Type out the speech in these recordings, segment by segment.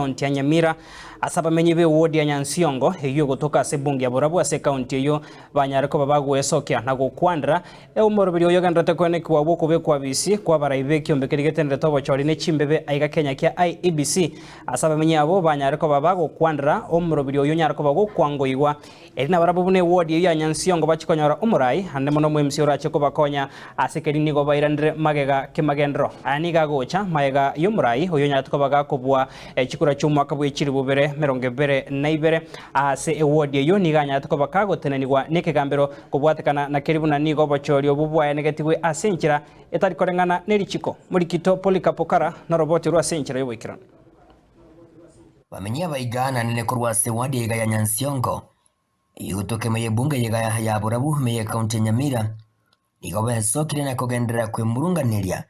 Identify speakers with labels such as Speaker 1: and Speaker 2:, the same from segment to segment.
Speaker 1: county ya Nyamira asaba menye be ward ya Nyansiongo eyo gotoka ase bunge ya Borabu ase county eyo banyareko babagwesokia na gokwandra umorobiri oyo gandate kwene kwa boko be kwa bisi kwa baraibe kiombekeri getendere tobo chori ne chimbebe aiga Kenya kia IEBC asaba menye abo banyareko babagokwandra umorobiri oyo nyareko bagokwangoigwa erina barabu bune ward ya Nyansiongo bachikonyora umurai ande mono MC orache ko bakonya asekeri nigo bairandre magega kimagendro aniga gocha maega yomurai oyo nyatko baga kobwa chikura cyumwaka bw'ikiri bubere 22 ase ward yo niga nyatko bakago tenanirwa nekegambero kubwatekana na keribuna nigo bachori obubwa negativwe asenchira etari korengana nerichiko muri kito Polikapokara na roboti rwa asenchira yobikira
Speaker 2: bamenye baigana nene kurwase ward ya Nyansiongo yutoke meye bunge ya Borabu meye county Nyamira nigo besokire na kugendera kwe murunganiria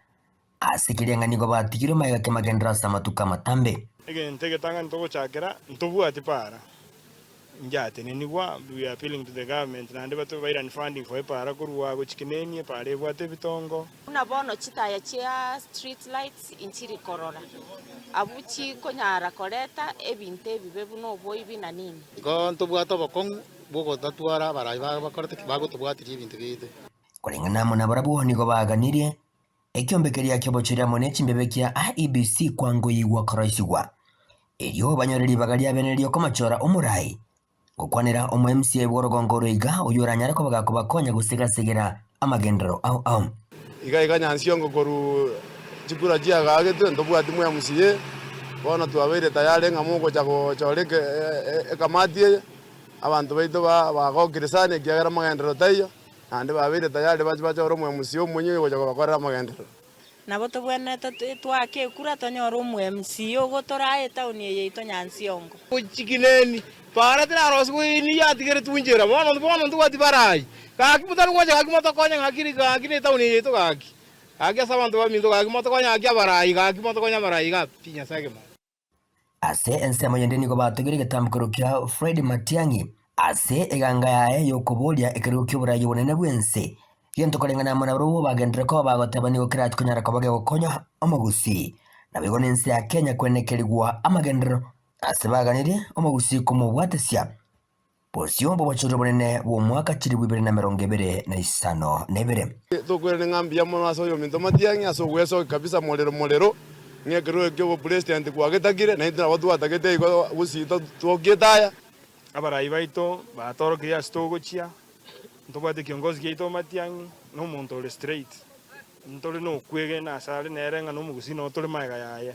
Speaker 2: asikirianga nigo batigire maega ke magendera samatuka matambe
Speaker 3: egente tanga ntogo chakera ntobu atipara njate nenigwa we are appealing to the government na ndeba to baira funding for para kurwa gochikineni pare bwate bitongo
Speaker 4: una bono chitaya chia street lights intiri korora abuchi konyara koreta ebinte bibebu no boy binanini
Speaker 5: go ntobu atobokong bogo tatuara baraiba bakorete bago tobwatiri ibintu gite
Speaker 2: kulingana mona Borabu nigo baganirie ekyombekeria kyobochira mone chimbebe kia IEBC kwango yigwa koroisigwa elio banyoreri bagalia benelio komachora umurai gukwanira omu MCA bworogongo iga uyoranyara ko bagakobakonya gusigasegera amagendero au
Speaker 3: iga Nyansiongo koru chikura jia gagete ndobwati mu MCA bona tuabere tayari ngamuko chako choreke ekamati abantu baito bagokirisane kiagera amagendero tayo ande babere tayari bachoro mu MCA omunye gocha bakora amagendero
Speaker 4: nabo tobwene twake kura tonyora mu MCA gotora etauni yeito Nyansiongo
Speaker 3: uchikineni para tena roswini ya tigere tunjera bona ndwati barai kaki mutano kwaje kaki motokonya ngakiri etauni yeito kaki sabantu baminto kaki motokonya kaki barai kaki motokonya barai ga pinya sage ma
Speaker 2: ase ensemo yendeni ko bategere getamkoro kya Fred Matiangi ase eganga yae yokobolia ekerukyo burayi bonene bwense yento kolengana mona rubo bagendere ko bagotabani go kirat kunyara ko bage gokonya amagusi na bigonense ya Kenya kwenekerigwa amagendero ase baganire amagusi ko mubwatesia posiombo bachoro bonene bo mwaka kiri 2025 nebere
Speaker 3: tokwere ngambi ya mona aso yo minto Matiangi aso weso kabisa molero ngekero ekyo president kwagetagire na indira watu watagete iko usito tuogetaya abarayi baito batoroke ya stogochia ntobate kiongozi geito Matiangi no muntu ole straight ntole no kwege na sale nerenga no mugusino tole maiga yaye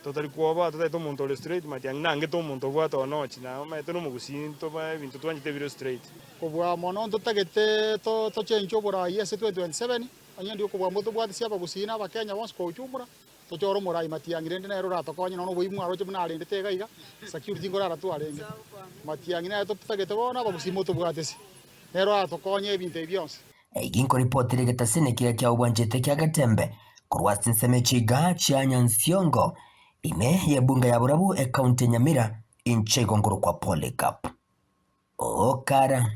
Speaker 3: totali kuoba totaito muntu ole straight Matiangi nange to muntu bwato no china maito no mugusino to ba bintu twanyite biro straight
Speaker 5: kubwa mono ntotagete to chencho bora yese 2027 anya ndio kubwa moto bwati sia bagusina bakenya bonse ko chumura tochoro murai Matiangi rende na rora tokonya no boimu aro chimuna arende tega iga security ngora tu arenge Matiangi na totagete bona bagusimo to bwatesi nero atokonye ebintu byonse
Speaker 2: eginko ripotire getasene kya ubwanjete kya Gatembe kurwasi nseme chiga cha Nyansiongo ime ya bunga ya Borabu county Nyamira inchego ngoro kwa Polycarp okara